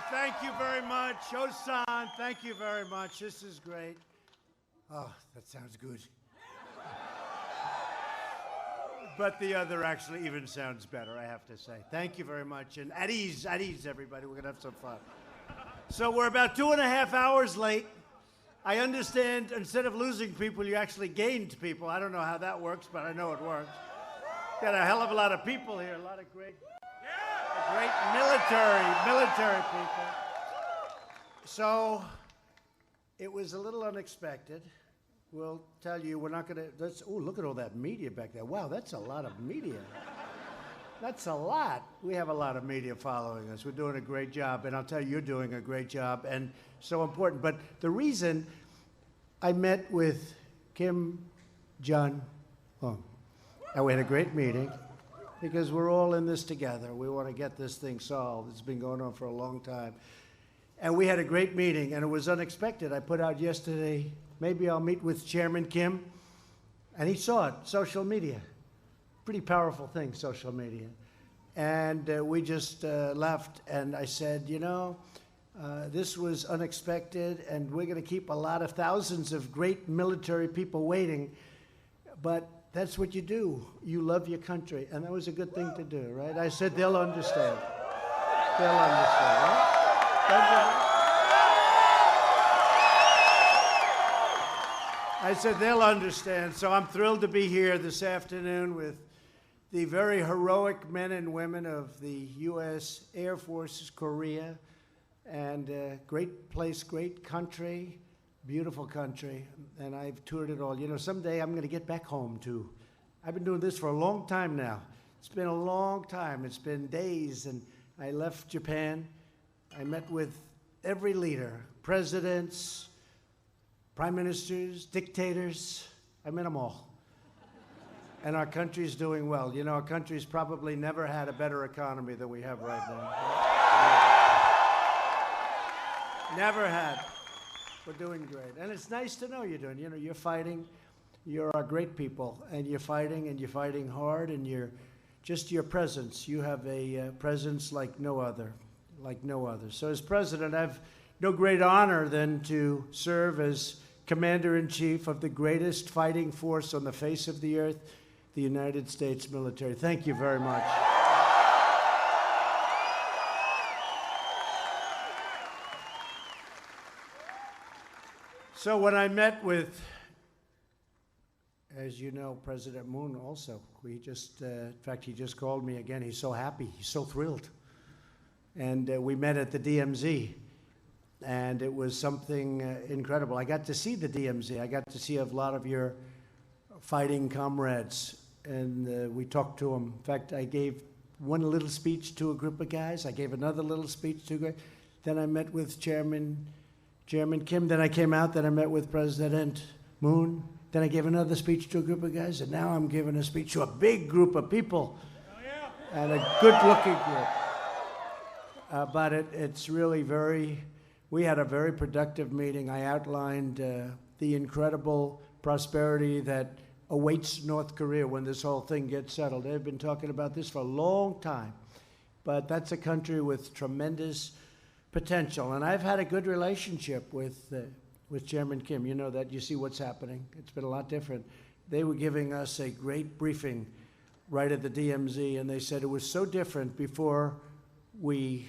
Thank you very much. Osan, thank you very much. This is great. Oh, that sounds good. But the other actually even sounds better, I have to say. Thank you very much. And at ease, everybody. We're going to have some fun. So we're about 2.5 hours late. I understand instead of losing people, you actually gained people. I don't know how that works, but I know it works. Got a hell of a lot of people here, a lot of great military people. So it was a little unexpected. We'll tell you, we're not going to, oh, look at all that media back there. Wow, that's a lot of media. That's a lot. We have a lot of media following us. We're doing a great job, and I'll tell you, you're doing a great job, and so important. But the reason I met with Kim Jong-un, and we had a great meeting, because we're all in this together. We want to get this thing solved. It's been going on for a long time. And we had a great meeting, and it was unexpected. I put out yesterday, maybe I'll meet with Chairman Kim, and he saw it, social media. Pretty powerful thing, social media. And we just left, and I said, you know, this was unexpected, and we're going to keep a lot of thousands of great military people waiting, but that's what you do. You love your country, and that was a good thing to do, right? I said, they'll understand. They'll understand, right? I said, they'll understand. So I'm thrilled to be here this afternoon with the very heroic men and women of the U.S. Air Force, Korea, and great place, great country, beautiful country, and I've toured it all. You know, someday I'm going to get back home, too. I've been doing this for a long time now. It's been a long time. It's been days, and I left Japan. I met with every leader, presidents, prime ministers, dictators. I met them all. And our country's doing well. You know, our country's probably never had a better economy than we have right now. Never had. We're doing great. And it's nice to know you're doing. You know, you're fighting. You're our great people. And you're fighting hard, and you're just your presence. You have a presence like no other. So as president, I've no great honor than to serve as commander-in-chief of the greatest fighting force on the face of the earth, the United States military. Thank you very much. So when I met with, as you know, President Moon also, we just, in fact, he just called me again. He's so happy. He's so thrilled. And we met at the DMZ, and it was something incredible. I got to see the DMZ. I got to see a lot of your fighting comrades, and we talked to them. In fact, I gave one little speech to a group of guys. I gave another little speech to a group. Then I met with Chairman Kim. Then I came out. Then I met with President Moon. Then I gave another speech to a group of guys, and now I'm giving a speech to a big group of people, and a good-looking group. But it's really we had a very productive meeting. I outlined the incredible prosperity that awaits North Korea when this whole thing gets settled. They've been talking about this for a long time, but that's a country with tremendous potential. And I've had a good relationship with Chairman Kim. You know that. You see what's happening. It's been a lot different. They were giving us a great briefing right at the DMZ, and they said it was so different before we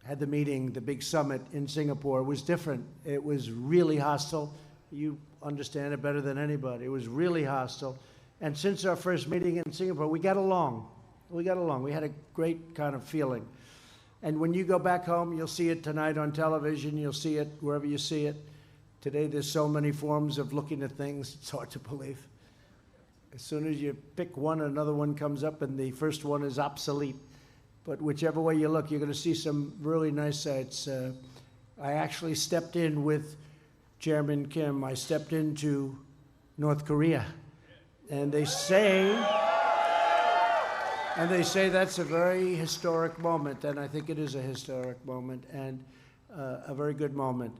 had the meeting, the big summit in Singapore. It was different. It was really hostile. You understand it better than anybody. It was really hostile. And since our first meeting in Singapore, we got along. We had a great kind of feeling. And when you go back home, you'll see it tonight on television. You'll see it wherever you see it. Today, there's so many forms of looking at things, it's hard to believe. As soon as you pick one, another one comes up, and the first one is obsolete. But whichever way you look, you're going to see some really nice sights. I actually stepped in with Chairman Kim. I stepped into North Korea. And they say that's a very historic moment, and I think it is a historic moment, and a very good moment.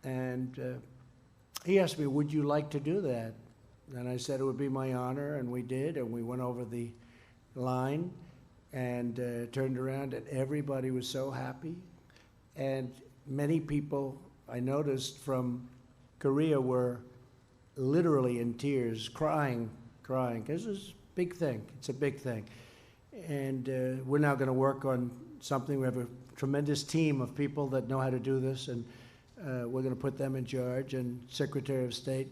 And he asked me, would you like to do that? And I said it would be my honor, and we did, and we went over the line and turned around, and everybody was so happy. And many people, I noticed, from Korea were literally in tears, crying, because it's a big thing. It's a big thing. And we're now going to work on something. We have a tremendous team of people that know how to do this, and we're going to put them in charge. And Secretary of State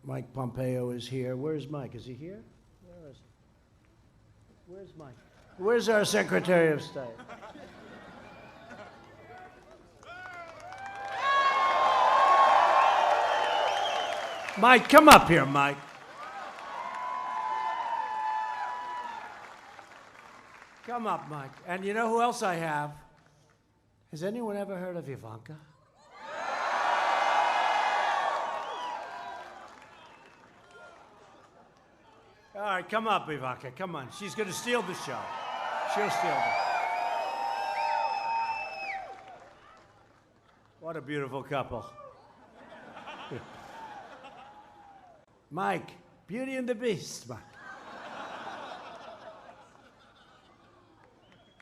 Mike Pompeo is here. Where's Mike? Is he here? Where is he? Where's Mike? Where's our Secretary of State? Mike, come up here, Mike. Come up, Mike. And you know who else I have? Has anyone ever heard of Ivanka? All right, come up, Ivanka. Come on. She's going to steal the show. She'll steal it. What a beautiful couple. Mike, Beauty and the Beast, Mike.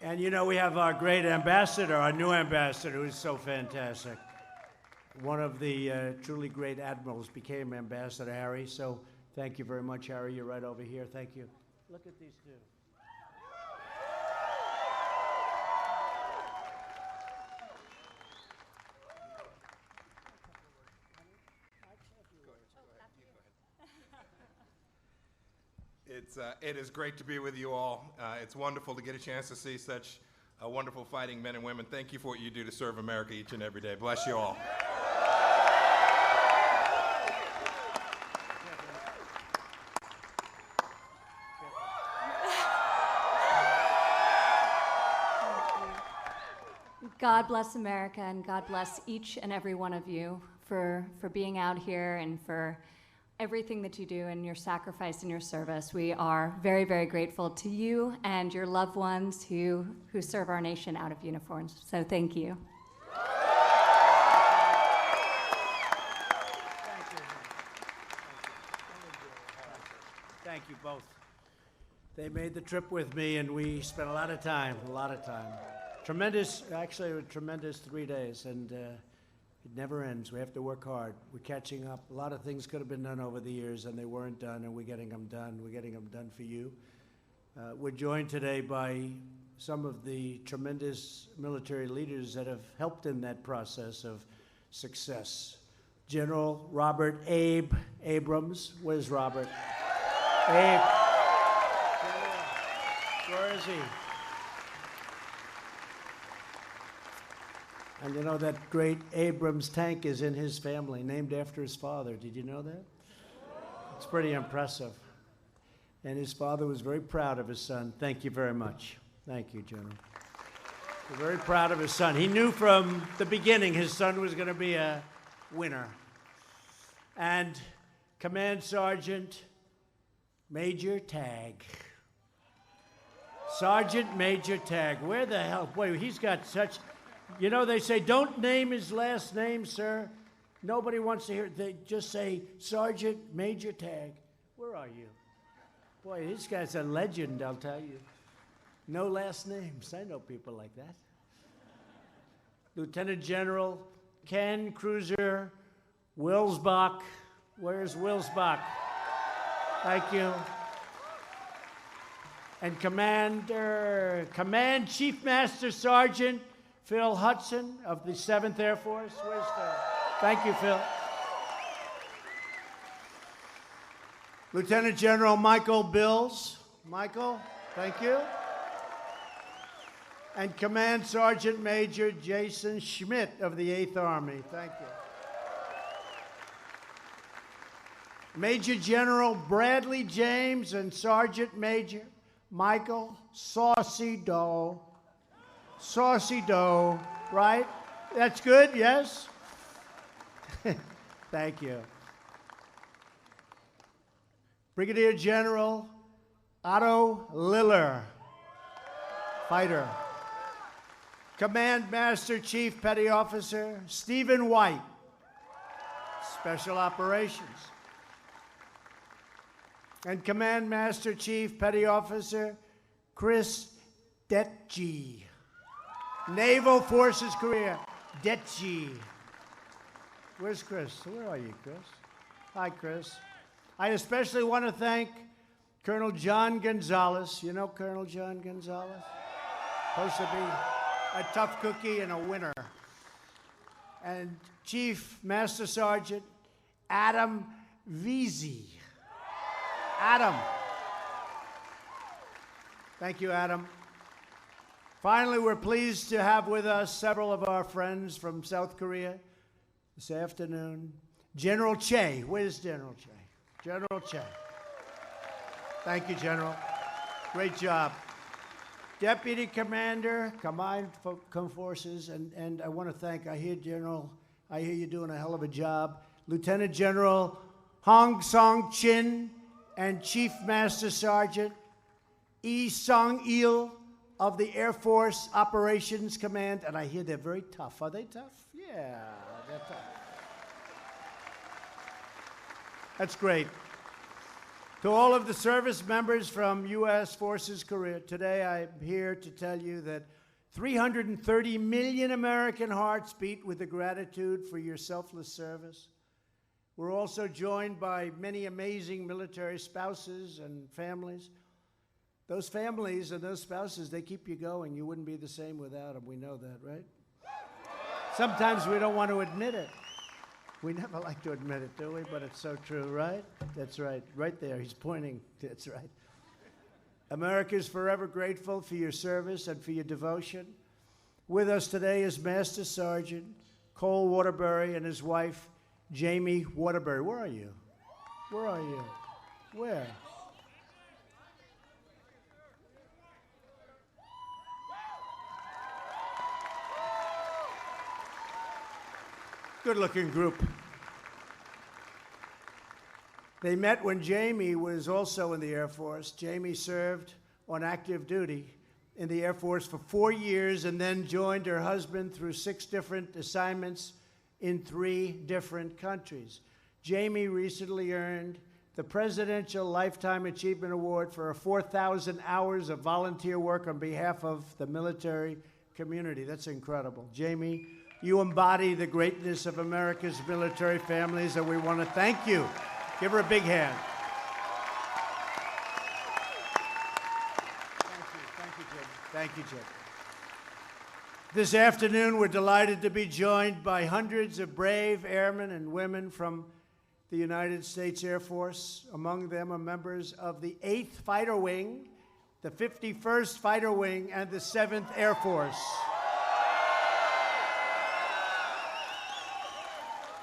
And you know, we have our great ambassador, our new ambassador, who's so fantastic. One of the truly great admirals became Ambassador Harry, so thank you very much, Harry. You're right over here. Thank you. Look at these two. It is great to be with you all. It's wonderful to get a chance to see such wonderful fighting men and women. Thank you for what you do to serve America each and every day. Bless you all. God bless America, and God bless each and every one of you for being out here and for everything that you do and your sacrifice and your service. We are very, very grateful to you and your loved ones who serve our nation out of uniforms. So thank you. Thank you both. They made the trip with me, and we spent a lot of time. Tremendous, actually a tremendous 3 days, and it never ends. We have to work hard. We're catching up. A lot of things could have been done over the years, and they weren't done, and we're getting them done. We're getting them done for you. We're joined today by some of the tremendous military leaders that have helped in that process of success. General Robert Abe Abrams. Where's Robert? Abe. Where is he? And you know that great Abrams tank is in his family, named after his father. Did you know that? It's pretty impressive. And his father was very proud of his son. Thank you very much. Thank you, General. We're very proud of his son. He knew from the beginning his son was going to be a winner. And Command Sergeant Major Tagg. Sergeant Major Tagg. Where the hell? Boy, he's got such... You know, they say, don't name his last name, sir. Nobody wants to hear it. They just say, Sergeant Major Tagg. Where are you? Boy, this guy's a legend, I'll tell you. No last names. I know people like that. Lieutenant General Ken Cruiser Wilsbach. Where's Wilsbach? Thank you. And Command Chief Master Sergeant Phil Hudson of the 7th Air Force. Where's Phil? Thank you, Phil. Lieutenant General Michael Bills. Michael, thank you. And Command Sergeant Major Jason Schmidt of the 8th Army. Thank you. Major General Bradley James and Sergeant Major Michael Saucy Doe. Saucy Doe, right? That's good, yes? Thank you. Brigadier General Otto Liller, fighter. Command Master Chief Petty Officer Stephen White, Special Operations. And Command Master Chief Petty Officer Chris Detge, Naval Forces Korea. Detji. Where's Chris? Where are you, Chris? Hi, Chris. I especially want to thank Colonel John Gonzalez. You know Colonel John Gonzalez? Supposed to be a tough cookie and a winner. And Chief Master Sergeant Adam Veazey. Adam. Thank you, Adam. Finally, we're pleased to have with us several of our friends from South Korea this afternoon. General Che. Where's General Che? General Che. Thank you, General. Great job. Deputy Commander, Combined Forces, and I want to thank, I hear you're doing a hell of a job. Lieutenant General Hong Song Chin and Chief Master Sergeant Yi Sung-il of the Air Force Operations Command, and I hear they're very tough. Are they tough? Yeah, they're tough. That's great. To all of the service members from U.S. Forces Korea, today I'm here to tell you that 330 million American hearts beat with the gratitude for your selfless service. We're also joined by many amazing military spouses and families. Those families and those spouses, they keep you going. You wouldn't be the same without them. We know that, right? Sometimes we don't want to admit it. We never like to admit it, do we? But it's so true, right? That's right. Right there. He's pointing. That's right. America is forever grateful for your service and for your devotion. With us today is Master Sergeant Cole Waterbury and his wife, Jamie Waterbury. Where are you? Where are you? Where? Good-looking group. They met when Jamie was also in the Air Force. Jamie served on active duty in the Air Force for 4 years and then joined her husband through 6 different assignments in 3 different countries. Jamie recently earned the Presidential Lifetime Achievement Award for her 4,000 hours of volunteer work on behalf of the military community. That's incredible. Jamie, you embody the greatness of America's military families, and we want to thank you. Give her a big hand. Thank you, Jim. Thank you, Jim. This afternoon, we're delighted to be joined by hundreds of brave airmen and women from the United States Air Force. Among them are members of the 8th Fighter Wing, the 51st Fighter Wing, and the 7th Air Force.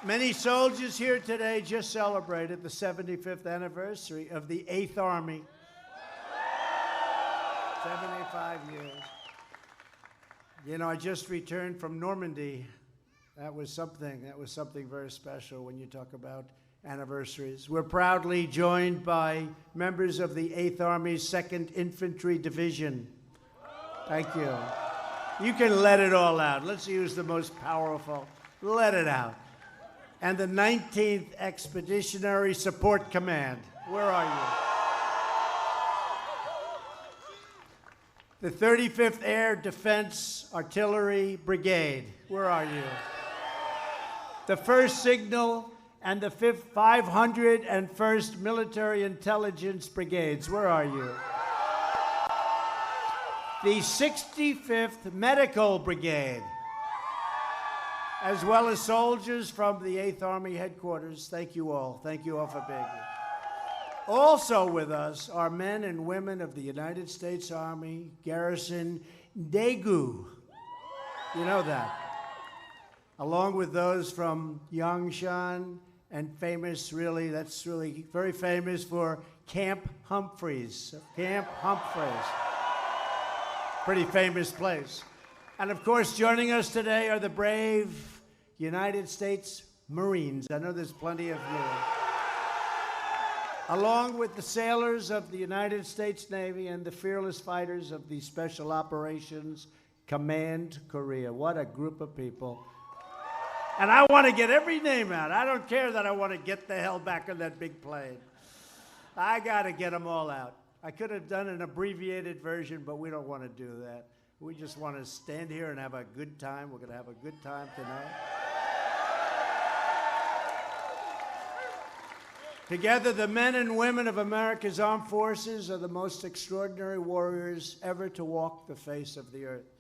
Many soldiers here today just celebrated the 75th anniversary of the 8th Army. 75 years. You know, I just returned from Normandy. That was something very special when you talk about anniversaries. We're proudly joined by members of the 8th Army's 2nd Infantry Division. Thank you. You can let it all out. Let's use the most powerful. Let it out. And the 19th Expeditionary Support Command. Where are you? The 35th Air Defense Artillery Brigade. Where are you? The 1st Signal and the 501st Military Intelligence Brigades. Where are you? The 65th Medical Brigade, as well as soldiers from the 8th Army headquarters. Thank you all. Thank you all for being here. Also with us are men and women of the United States Army Garrison Daegu. You know that. Along with those from Yangshan and that's really very famous for Camp Humphreys. Camp Humphreys. Pretty famous place. And of course, joining us today are the brave United States Marines. I know there's plenty of you. Along with the sailors of the United States Navy and the fearless fighters of the Special Operations Command Korea. What a group of people. And I want to get every name out. I don't care that I want to get the hell back on that big plane. I got to get them all out. I could have done an abbreviated version, but we don't want to do that. We just want to stand here and have a good time. We're going to have a good time tonight. Together, the men and women of America's armed forces are the most extraordinary warriors ever to walk the face of the earth.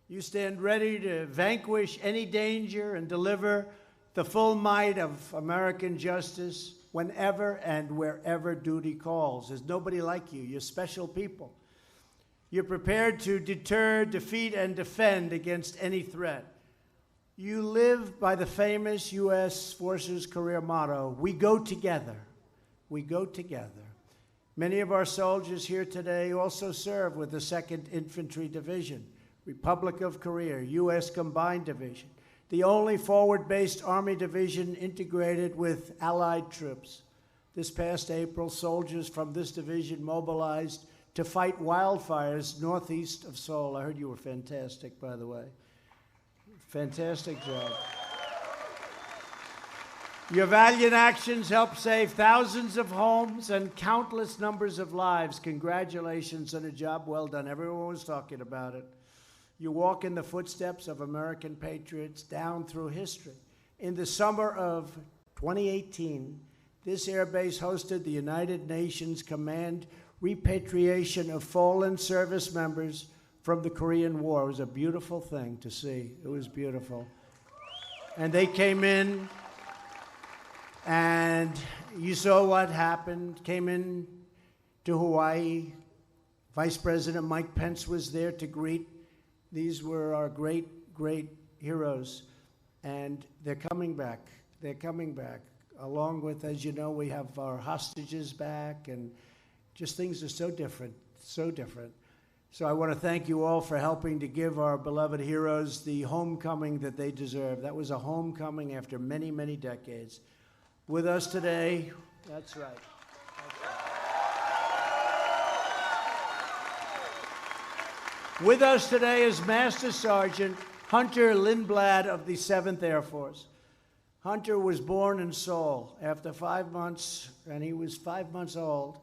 You stand ready to vanquish any danger and deliver the full might of American justice whenever and wherever duty calls. There's nobody like you. You're special people. You're prepared to deter, defeat, and defend against any threat. You live by the famous U.S. Forces career motto, "We go together." We go together. Many of our soldiers here today also serve with the 2nd Infantry Division, Republic of Korea, U.S. Combined Division, the only forward-based Army division integrated with Allied troops. This past April, soldiers from this division mobilized to fight wildfires northeast of Seoul. I heard you were fantastic, by the way. Fantastic job. Your valiant actions helped save thousands of homes and countless numbers of lives. Congratulations on a job well done. Everyone was talking about it. You walk in the footsteps of American patriots down through history. In the summer of 2018, this air base hosted the United Nations Command repatriation of fallen service members from the Korean War. It was a beautiful thing to see. It was beautiful. And they came in, and you saw what happened. Came in to Hawaii. Vice President Mike Pence was there to greet. These were our great, great heroes. And they're coming back. They're coming back. Along with, as you know, we have our hostages back, and just things are so different, so different. So I want to thank you all for helping to give our beloved heroes the homecoming that they deserve. That was a homecoming after many, many decades. With us today, that's right. With us today is Master Sergeant Hunter Lindblad of the 7th Air Force. Hunter was born in Seoul. After 5 months, and he was 5 months old,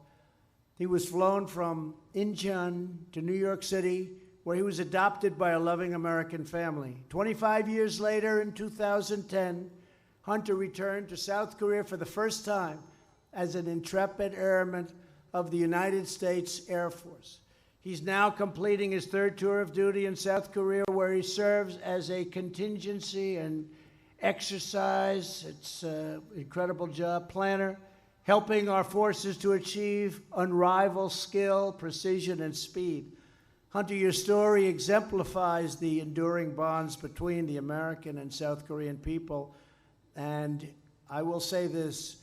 he was flown from Incheon to New York City, where he was adopted by a loving American family. 25 years later, in 2010, Hunter returned to South Korea for the first time as an intrepid airman of the United States Air Force. He's now completing his 3rd tour of duty in South Korea, where he serves as a contingency and exercise, it's an incredible job, planner, helping our forces to achieve unrivaled skill, precision, and speed. Hunter, your story exemplifies the enduring bonds between the American and South Korean people. And I will say this,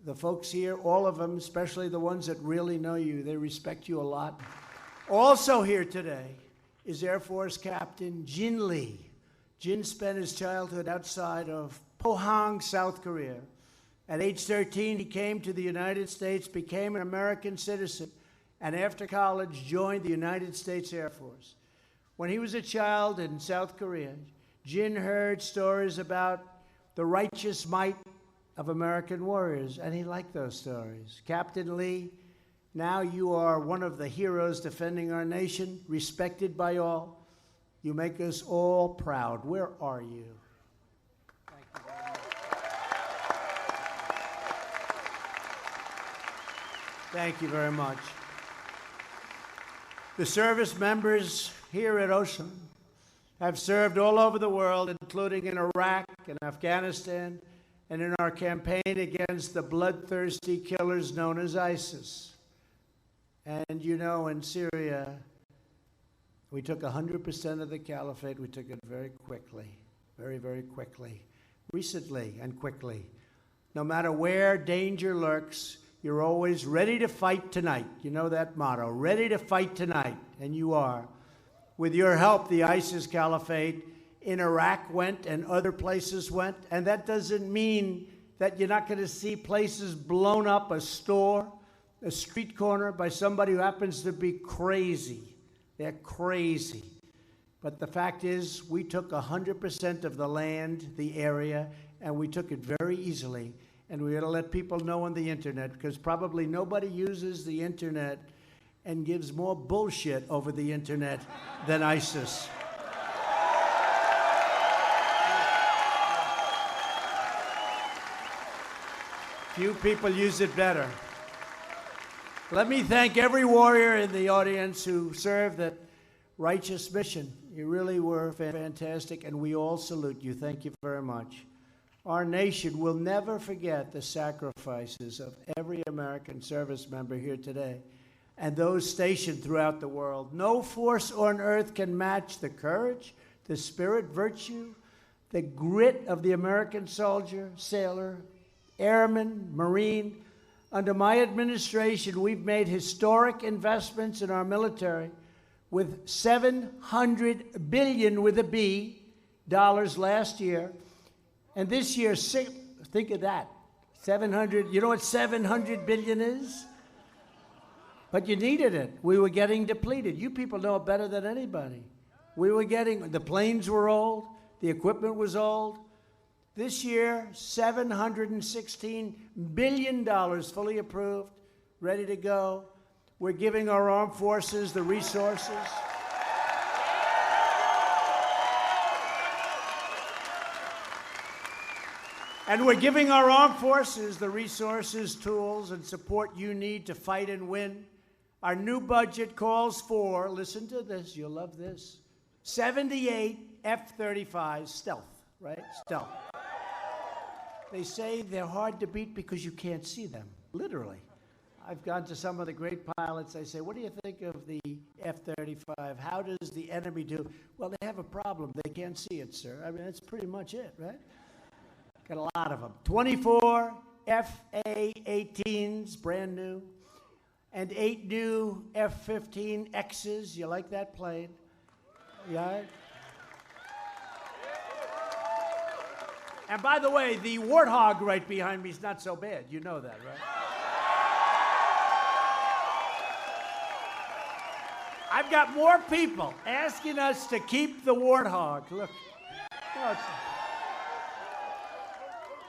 the folks here, all of them, especially the ones that really know you, they respect you a lot. Also here today is Air Force Captain Jin Lee. Jin spent his childhood outside of Pohang, South Korea. At age 13, he came to the United States, became an American citizen, and after college joined the United States Air Force. When he was a child in South Korea, Jin heard stories about the righteous might of American warriors, and he liked those stories. Captain Lee, now you are one of the heroes defending our nation, respected by all. You make us all proud. Where are you? Thank you very much. The service members here at Osan have served all over the world, including in Iraq and Afghanistan, and in our campaign against the bloodthirsty killers known as ISIS. And you know, in Syria, we took 100% of the caliphate. We took it very quickly, very, very quickly, recently and quickly. No matter where danger lurks, you're always ready to fight tonight. You know that motto, ready to fight tonight, and you are. With your help, the ISIS caliphate in Iraq went and other places went, and that doesn't mean that you're not going to see places blown up, a store, a street corner by somebody who happens to be crazy. They're crazy. But the fact is, we took 100% of the land, the area, and we took it very easily. And we got to let people know on the internet, because probably nobody uses the internet and gives more bullshit over the internet than ISIS. Few people use it better. Let me thank every warrior in the audience who served that righteous mission. You really were fantastic, and we all salute you. Thank you very much. Our nation will never forget the sacrifices of every American service member here today and those stationed throughout the world. No force on earth can match the courage, the spirit, virtue, the grit of the American soldier, sailor, airman, Marine. Under my administration, we've made historic investments in our military with $700 billion with a B dollars last year. And this year, think of that, 700, you know what 700 billion is? But you needed it. We were getting depleted. You people know it better than anybody. The planes were old, the equipment was old. This year, $716 billion fully approved, ready to go. We're giving our armed forces the resources. And we're giving our armed forces the resources, tools, and support you need to fight and win. Our new budget calls for, listen to this, you'll love this, 78 F-35s, stealth, right? Stealth. They say they're hard to beat because you can't see them, literally. I've gone to some of the great pilots. I say, what do you think of the F-35? How does the enemy do? Well, they have a problem. They can't see it, sir. I mean, that's pretty much it, right? Got a lot of them. 24 F-A-18s, brand new, and 8 new F-15Xs. You like that plane? Yeah. And by the way, the Warthog right behind me is not so bad. You know that, right? I've got more people asking us to keep the Warthog. Look. No,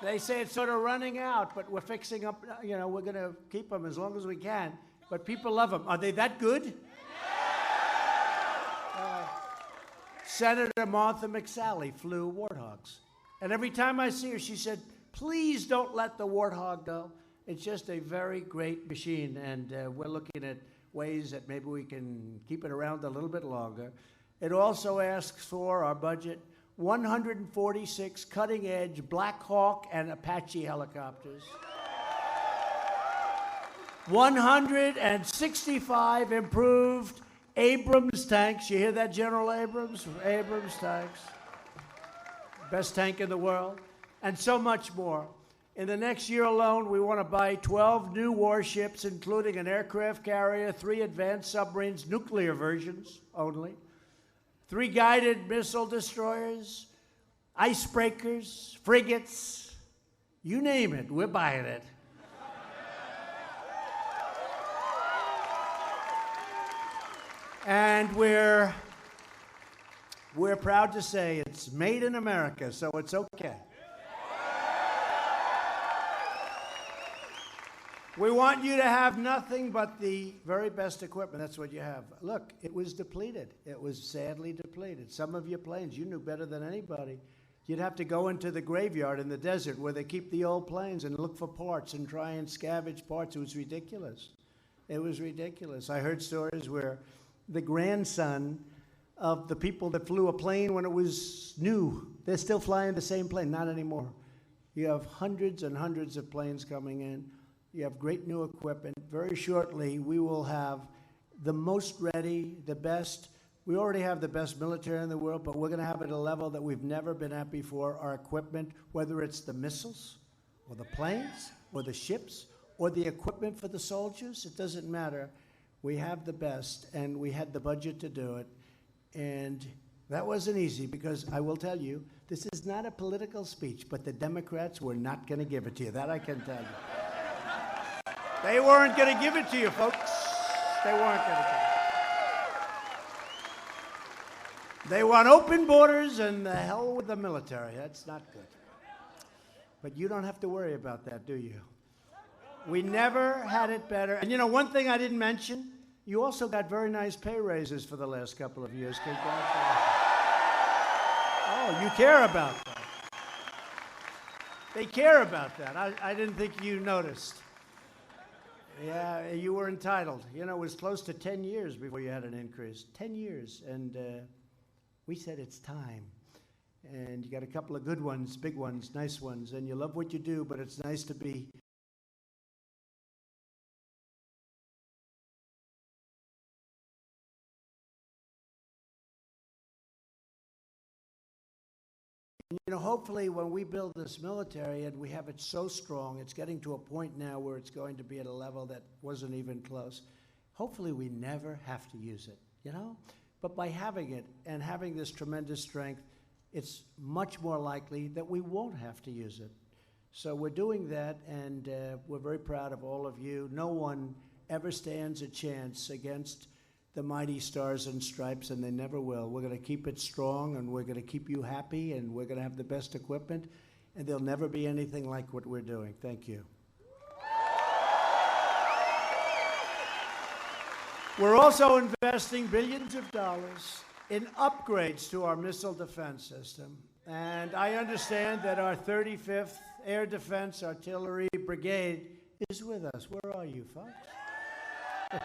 they say it's sort of running out, but we're fixing up, you know, we're going to keep them as long as we can. But people love them. Are they that good? Senator Martha McSally flew Warthogs. And every time I see her, she said, please don't let the Warthog go. It's just a very great machine, and we're looking at ways that maybe we can keep it around a little bit longer. It also asks for our budget 146 cutting-edge Black Hawk and Apache helicopters, 165 improved Abrams tanks. You hear that, General Abrams? Abrams tanks. Best tank in the world, and so much more. In the next year alone, we want to buy 12 new warships, including an aircraft carrier, 3 advanced submarines, nuclear versions only, 3 guided missile destroyers, icebreakers, frigates, you name it, we're buying it. And we're proud to say it's made in America, so it's okay. We want you to have nothing but the very best equipment. That's what you have. Look, it was depleted. It was sadly depleted. Some of your planes, you knew better than anybody. You'd have to go into the graveyard in the desert where they keep the old planes and look for parts and try and scavenge parts. It was ridiculous. It was ridiculous. I heard stories where the grandson of the people that flew a plane when it was new, they're still flying the same plane. Not anymore. You have hundreds and hundreds of planes coming in. You have great new equipment. Very shortly, we will have the most ready, the best. We already have the best military in the world, but we're going to have it at a level that we've never been at before. Our equipment, whether it's the missiles or the planes or the ships or the equipment for the soldiers, it doesn't matter. We have the best, and we had the budget to do it. And that wasn't easy because I will tell you, this is not a political speech, but the Democrats were not going to give it to you. That I can tell you. They weren't going to give it to you, folks. They weren't going to give it. They want open borders and the hell with the military. That's not good. But you don't have to worry about that, do you? We never had it better. And you know, one thing I didn't mention, You also got very nice pay raises for the last couple of years. Congratulations. Oh, you care about that. They care about that. I didn't think you noticed. Yeah, you were entitled. You know, it was close to 10 years before you had an increase. 10 years. And we said it's time. And you got a couple of good ones, big ones, nice ones. And you love what you do, but it's nice to be you know, hopefully when we build this military and we have it so strong, it's getting to a point now where it's going to be at a level that wasn't even close. Hopefully we never have to use it, you know? But by having it and having this tremendous strength, it's much more likely that we won't have to use it. So we're doing that, and we're very proud of all of you. No one ever stands a chance against the mighty Stars and Stripes, and they never will. We're going to keep it strong, and we're going to keep you happy, and we're going to have the best equipment, and there'll never be anything like what we're doing. Thank you. We're also investing billions of dollars in upgrades to our missile defense system, and I understand that our 35th Air Defense Artillery Brigade is with us. Where are you, folks?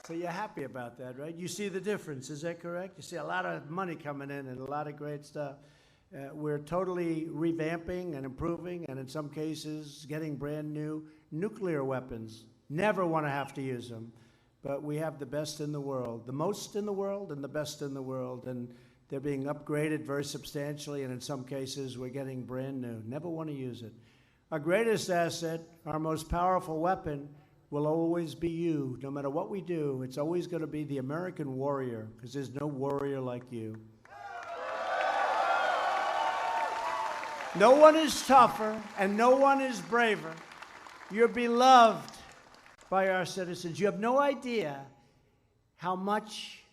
So you're happy about that, right? You see the difference, is that correct? You see a lot of money coming in and a lot of great stuff. We're totally revamping and improving, and in some cases getting brand new nuclear weapons. Never want to have to use them, but we have the best in the world, the most in the world and the best in the world, and they're being upgraded very substantially, and in some cases we're getting brand new. Never want to use it. Our greatest asset, our most powerful weapon, will always be you. No matter what we do, it's always going to be the American warrior, because there's no warrior like you. No one is tougher and no one is braver. You're beloved by our citizens. You have no idea how much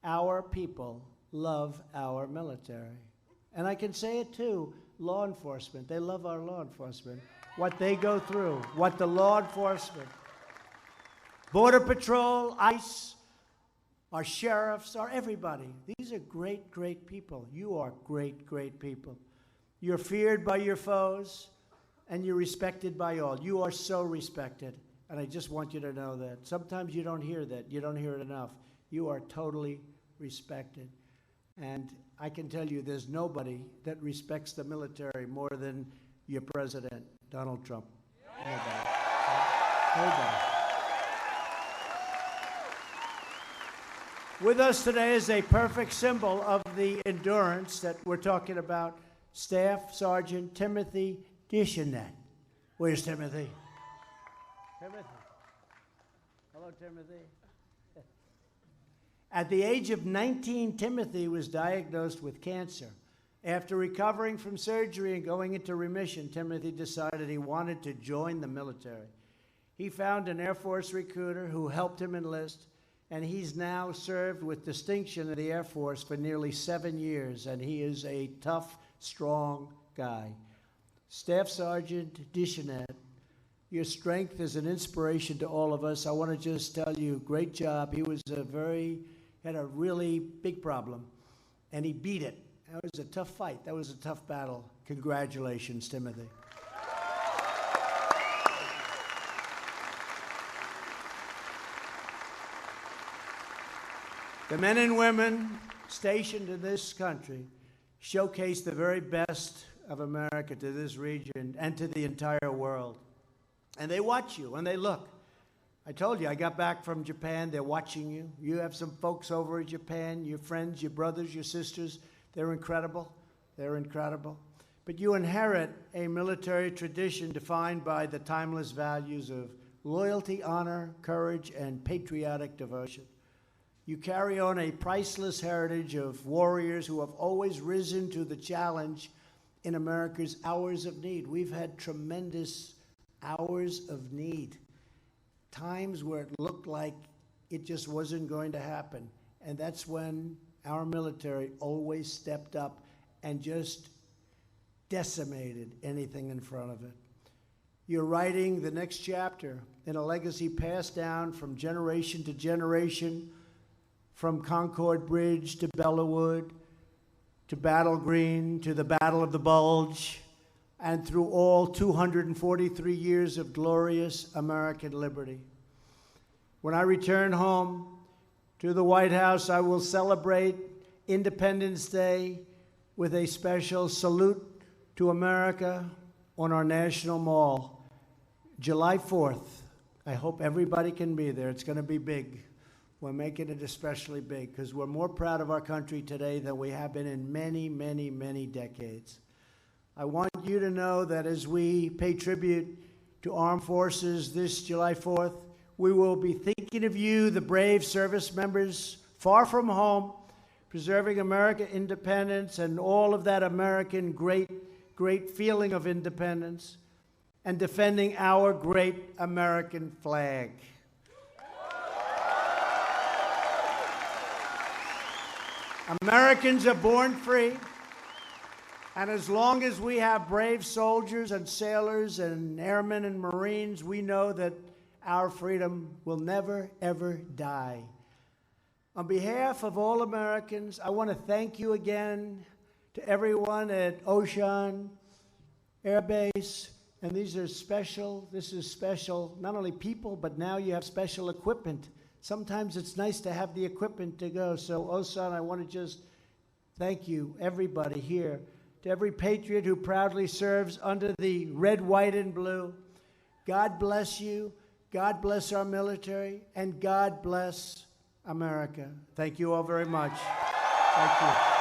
our people love our military. And I can say it too, law enforcement. They love our law enforcement. What they go through, what the law enforcement, Border Patrol, ICE, our sheriffs, our everybody. These are great, great people. You are great, great people. You're feared by your foes, and you're respected by all. You are so respected, and I just want you to know that. Sometimes you don't hear that. You don't hear it enough. You are totally respected. And I can tell you there's nobody that respects the military more than your president, Donald Trump. Nobody. Nobody. With us today is a perfect symbol of the endurance that we're talking about, Staff Sergeant Timothy Deschanette. Where's Timothy? Timothy. Hello, Timothy. At the age of 19, Timothy was diagnosed with cancer. After recovering from surgery and going into remission, Timothy decided he wanted to join the military. He found an Air Force recruiter who helped him enlist, and he's now served with distinction in the Air Force for nearly 7 years, and he is a tough, strong guy. Staff Sergeant Deschanette, your strength is an inspiration to all of us. I want to just tell you, great job. He was had a really big problem, and he beat it. That was a tough fight. That was a tough battle. Congratulations, Timothy. The men and women stationed in this country showcase the very best of America to this region and to the entire world. And they watch you and they look. I told you, I got back from Japan. They're watching you. You have some folks over in Japan, your friends, your brothers, your sisters. They're incredible. They're incredible. But you inherit a military tradition defined by the timeless values of loyalty, honor, courage, and patriotic devotion. You carry on a priceless heritage of warriors who have always risen to the challenge in America's hours of need. We've had tremendous hours of need, times where it looked like it just wasn't going to happen. And that's when our military always stepped up and just decimated anything in front of it. You're writing the next chapter in a legacy passed down from generation to generation, from Concord Bridge to Bellawood, to Battle Green, to the Battle of the Bulge, and through all 243 years of glorious American liberty. When I return home to the White House, I will celebrate Independence Day with a special salute to America on our National Mall. July 4th, I hope everybody can be there. It's going to be big. We're making it especially big because we're more proud of our country today than we have been in many, many, many decades. I want you to know that as we pay tribute to armed forces this July 4th, we will be thinking of you, the brave service members far from home, preserving American independence and all of that American great feeling of independence, and defending our great American flag. Americans are born free, and as long as we have brave soldiers and sailors and airmen and Marines, we know that our freedom will never, ever die. On behalf of all Americans, I want to thank you again to everyone at Osan Air Base. And this is special, not only people, but now you have special equipment. Sometimes it's nice to have the equipment to go. So, Osan, I want to just thank you, everybody here, to every patriot who proudly serves under the red, white, and blue. God bless you. God bless our military. And God bless America. Thank you all very much. Thank you.